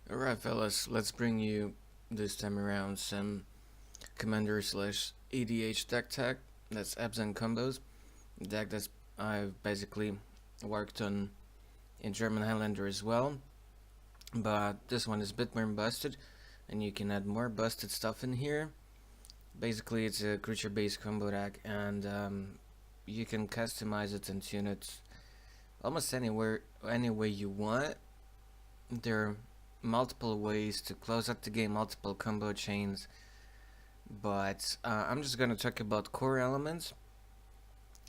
Alright fellas, let's bring you this time around some Commander slash EDH deck tech. That's Abzan combos. Deck that's I've basically worked on in German Highlander as well. But this one is a bit more busted and you can add more busted stuff in here. Basically it's a creature based combo deck and you can customize it and tune it almost anywhere, any way you want. There are multiple ways to close up the game, multiple combo chains, but I'm just gonna talk about core elements,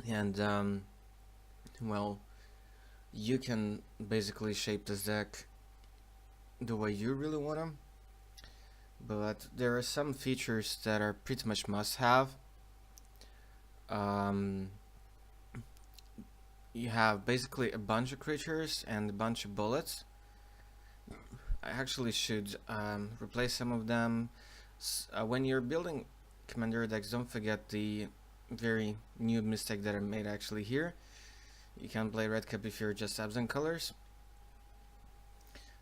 and well, you can basically shape this deck the way you really want them, but there are some features that are pretty much must-have. You have basically a bunch of creatures and a bunch of bullets. I actually should replace some of them. When you're building commander decks, don't forget the very new mistake that I made actually here. You can play red cap if you're just Abzan colors,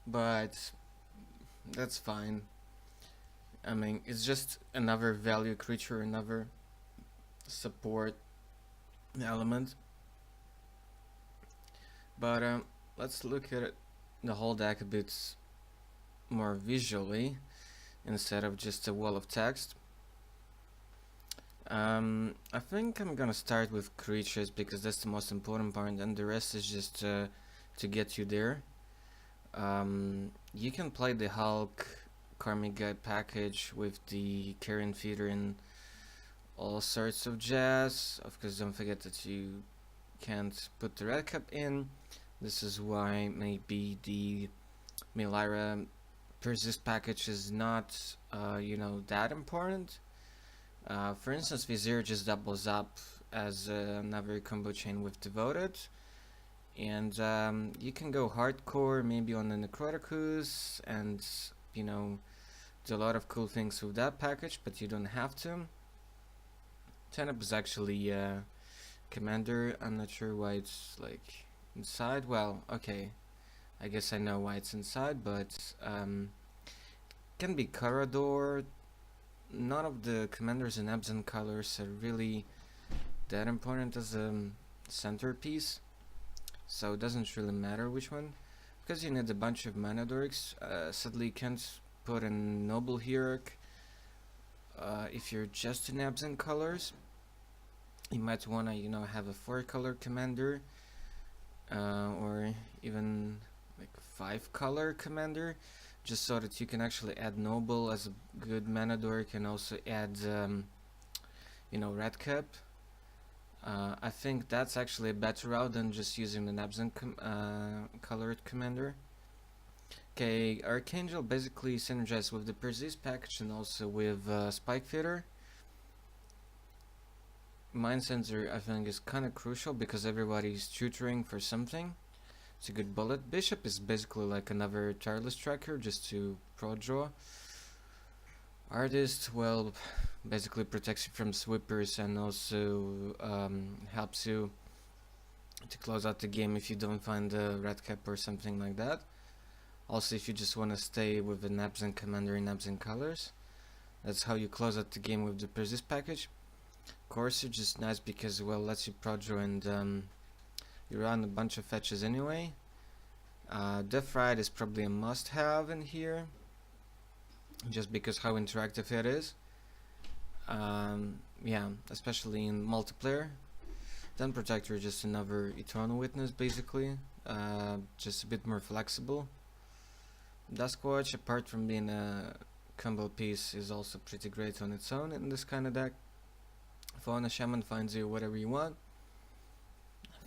but that's fine. I mean, it's just another value creature, another support element. But let's look at the whole deck a bit more visually instead of just a wall of text. I think I'm gonna start with creatures because that's the most important part, and the rest is just to get you there. You can play the Hulk Karmic Guide package with the Carrion Feeder and all sorts of jazz. Of course, don't forget that you can't put the red cap in. This is why maybe the Melira Persist package is not, that important. For instance, Vizier just doubles up as another combo chain with Devoted, and you can go hardcore maybe on the Necroticus and do a lot of cool things with that package, but you don't have to. Tenep is actually Commander. I'm not sure why it's like inside. Well, okay, I guess I know why it's inside, but can be Carador. None of the commanders in Abzan colors are really that important as a centerpiece, so it doesn't really matter which one, because you need a bunch of mana dorks. Sadly, you can't put a noble hierarch if you're just in Abzan colors. You might wanna, have a 4-color commander, or even like 5-color commander, just so that you can actually add noble as a good mana dork and also add, red cap. I think that's actually a better route than just using an Abzan colored commander. Okay, Archangel basically synergizes with the Persist package and also with Spike Feeder. Mind Sensor I think is kind of crucial because everybody's tutoring for something. It's a good bullet. Bishop is basically like another tireless tracker just to pro draw. Artist, well, basically protects you from sweepers and also helps you to close out the game if you don't find a red cap or something like that. Also, if you just want to stay with an Abzan commander in Abzan colors, that's how you close out the game with the Persist package. Course, it's just nice because, well, lets you pro draw and you run a bunch of fetches anyway. Death Ride is probably a must-have in here, just because how interactive it is. Yeah, especially in multiplayer. Then Protector, just another Eternal Witness, basically, just a bit more flexible. Duskwatch, apart from being a combo piece, is also pretty great on its own in this kind of deck. Fauna Shaman finds you whatever you want.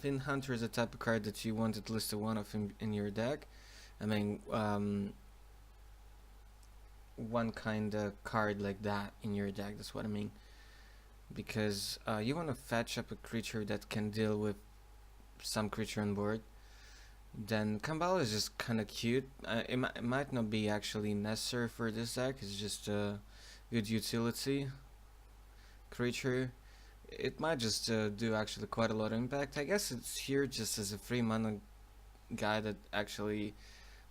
Fin Hunter is a type of card that you want at least one of in your deck. I mean, one kind of card like that in your deck, that's what I mean. Because you want to fetch up a creature that can deal with some creature on board. Then Kambal is just kind of cute. It might not be actually necessary for this deck, it's just a good utility creature. It might just do actually quite a lot of impact. I guess it's here just as a free mana guy that actually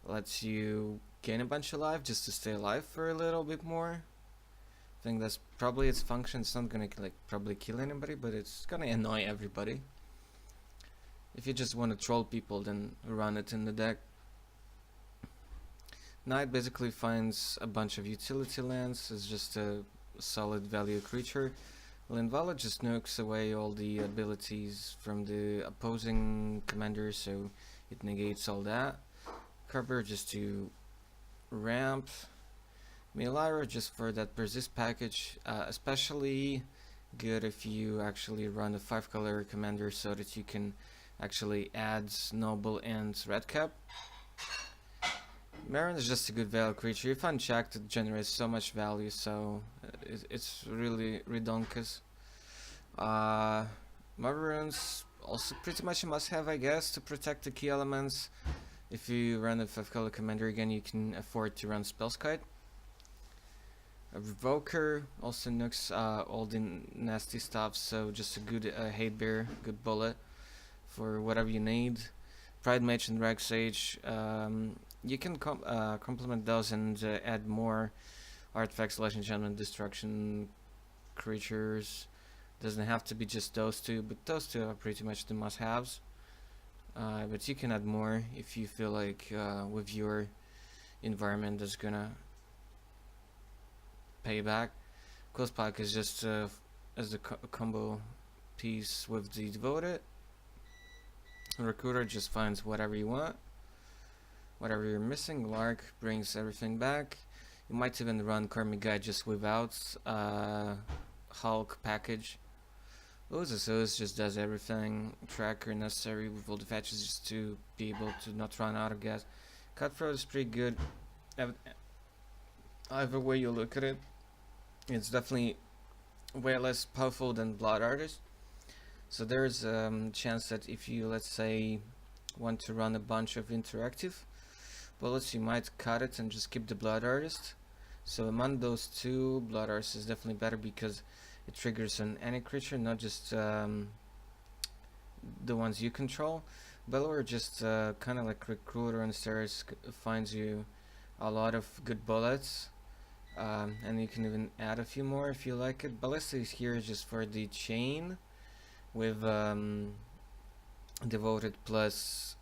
lets you gain a bunch of life just to stay alive for a little bit more. I think that's probably its function. It's not gonna like probably kill anybody, but it's gonna annoy everybody. If you just want to troll people, then run it in the deck. Knight basically finds a bunch of utility lands. It's just a solid value creature. Linvala just nukes away all the abilities from the opposing commander, so it negates all that. Carver just to ramp. Milara just for that persist package, especially good if you actually run a 5-color commander so that you can actually add noble and red cap. Marin is just a good value creature. If unchecked, it generates so much value, so it's really redonkulous. Maroons also pretty much a must-have, I guess, to protect the key elements. If you run a 5-color commander again, you can afford to run Spellskite. A Revoker also nukes all the nasty stuff, so just a good hate bear, good bullet for whatever you need. Pride Mage and Rag Sage. You can complement those and add more artifacts, legend, enchantment, destruction creatures. Doesn't have to be just those two, but those two are pretty much the must-haves. But you can add more if you feel like with your environment that's gonna pay back. Close Pack is just as the combo piece with the Devoted. Recruiter just finds whatever you want. Whatever you're missing, Lark brings everything back. You might even run Karmic Guide just without Hulk package. Ooze just does everything. Tracker necessary with all the fetches just to be able to not run out of gas. Cutthroat is pretty good. Either way you look at it, it's definitely way less powerful than Blood Artist. So there's a chance that if you, let's say, want to run a bunch of interactive bullets, you might cut it and just keep the Blood Artist. So among those two, Blood Artist is definitely better because it triggers on any creature, not just the ones you control. Bellower just kind of like Recruiter and Stairs finds you a lot of good bullets, and you can even add a few more if you like it. Ballista is here just for the chain with Devoted plus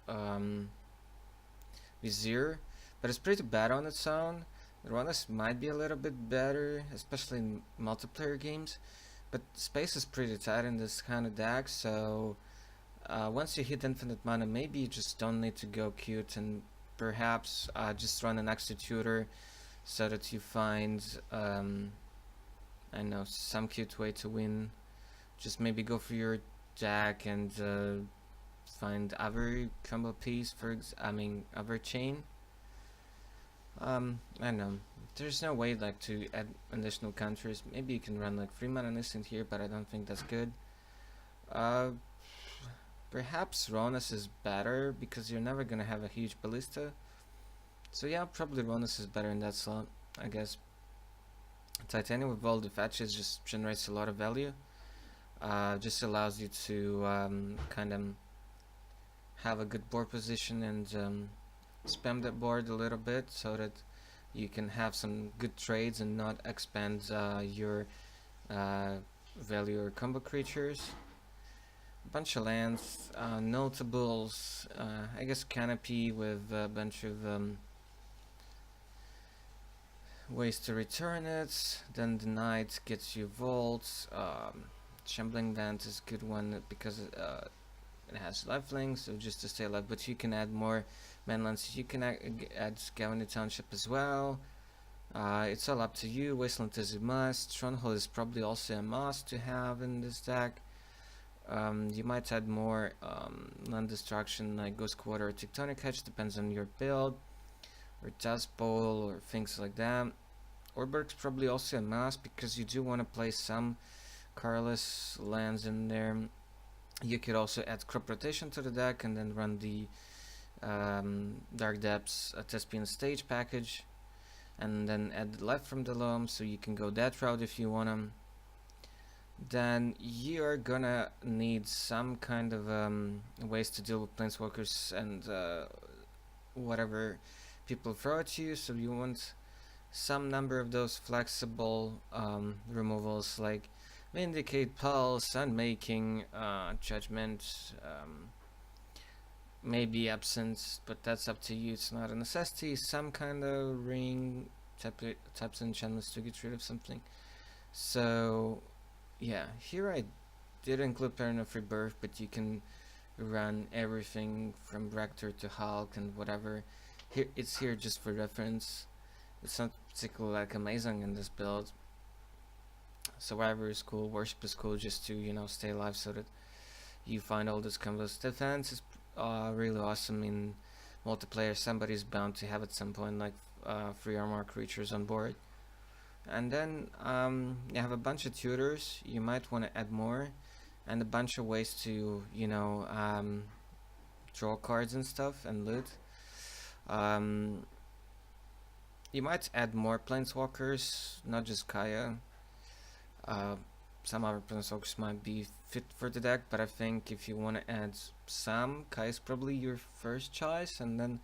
Vizier, but it's pretty bad on its own. Runners might be a little bit better, especially in multiplayer games, but space is pretty tight in this kind of deck, so once you hit infinite mana, maybe you just don't need to go cute and perhaps just run an extra tutor so that you find, I know, some cute way to win. Just maybe go for your deck and find other combo piece, other chain. I don't know. There's no way like to add additional counters. Maybe you can run like 3 mana instant here, but I don't think that's good. Perhaps Ronus is better because you're never gonna have a huge ballista. So yeah, probably Ronus is better in that slot, I guess. Titanium with all the fetches just generates a lot of value. Just allows you to kind of have a good board position and spam that board a little bit so that you can have some good trades and not expand your value or combo creatures. A bunch of lands, notables, I guess Canopy with a bunch of ways to return it. Then the Knight gets you Vault. Shambling Dance is a good one because it has lifelink, so just to stay alive, but you can add more manlands. You can add Scavenging Township as well. It's all up to you. Wasteland is a must. Stronghold is probably also a must to have in this deck. You might add more land destruction like Ghost Quarter or Tectonic Hedge, depends on your build, or Dust Bowl or things like that. Orberg's probably also a must because you do want to play some colorless lands in there. You could also add Crop Rotation to the deck and then run the Dark Depths Thespian Stage package, and then add Life from the Loam, so you can go that route if you want to. Then you're gonna need some kind of ways to deal with Planeswalkers and whatever people throw at you, so you want some number of those flexible removals like Vindicate, Pulse, Unmaking, Judgment, maybe Absence, but that's up to you, it's not a necessity. Some kind of ring taps enchantments to get rid of something. So yeah, here I did include Parent of Rebirth, but you can run everything from Rector to Hulk and whatever. Here it's here just for reference. It's not particularly like amazing in this build. Survivor is cool, Worship is cool, just to, you know, stay alive so that you find all these combos. Defense is really awesome in multiplayer. Somebody's bound to have at some point like 3 or more creatures on board. And then you have a bunch of tutors. You might want to add more, and a bunch of ways to, you know, draw cards and stuff and loot. You might add more planeswalkers, not just Kaya. Some other planeswalkers might be fit for the deck, but I think if you want to add some, Kaya is probably your first choice, and then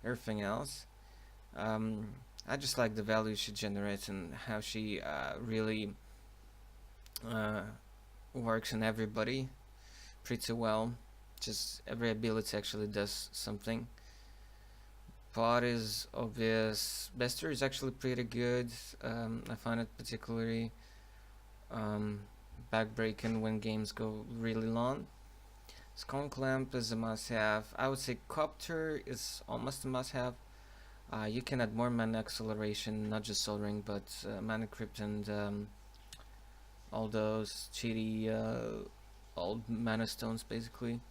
everything else. I just like the value she generates and how she really works on everybody pretty well. Just every ability actually does something. Pod is obvious. Bester is actually pretty good. I find it particularly backbreaking when games go really long. Skunk Lamp is a must-have. I would say Copter is almost a must-have. You can add more mana acceleration, not just Soul Ring, but Mana Crypt and all those cheaty old mana stones, basically.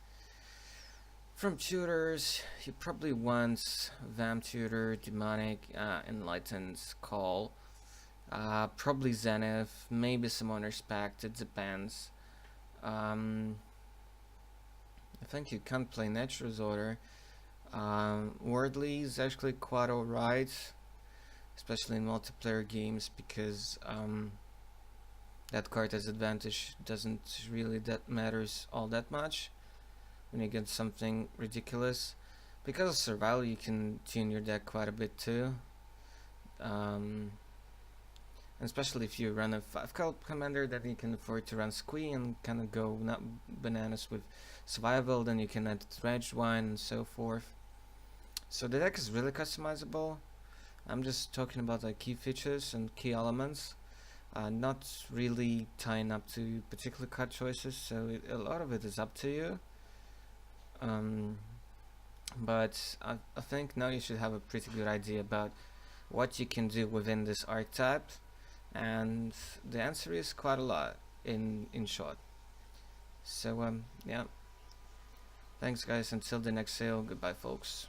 From tutors, you probably want Vamp Tutor, Demonic, Enlightened, Call, probably Zenith, maybe Summoner's Pact, it depends. I think you can't play Nature's Order. Wordly is actually quite alright, especially in multiplayer games, because that card has advantage doesn't really that matters all that much when you get something ridiculous. Because of survival you can tune your deck quite a bit too, especially if you run a 5 commander that you can afford to run Squee and kind of go not bananas with survival, then you can add Dredged Wine and so forth. So the deck is really customizable. I'm just talking about like key features and key elements, not really tying up to particular card choices, so a lot of it is up to you. But I think now you should have a pretty good idea about what you can do within this archetype, and the answer is quite a lot in short. So yeah, thanks guys, until the next sale, goodbye folks.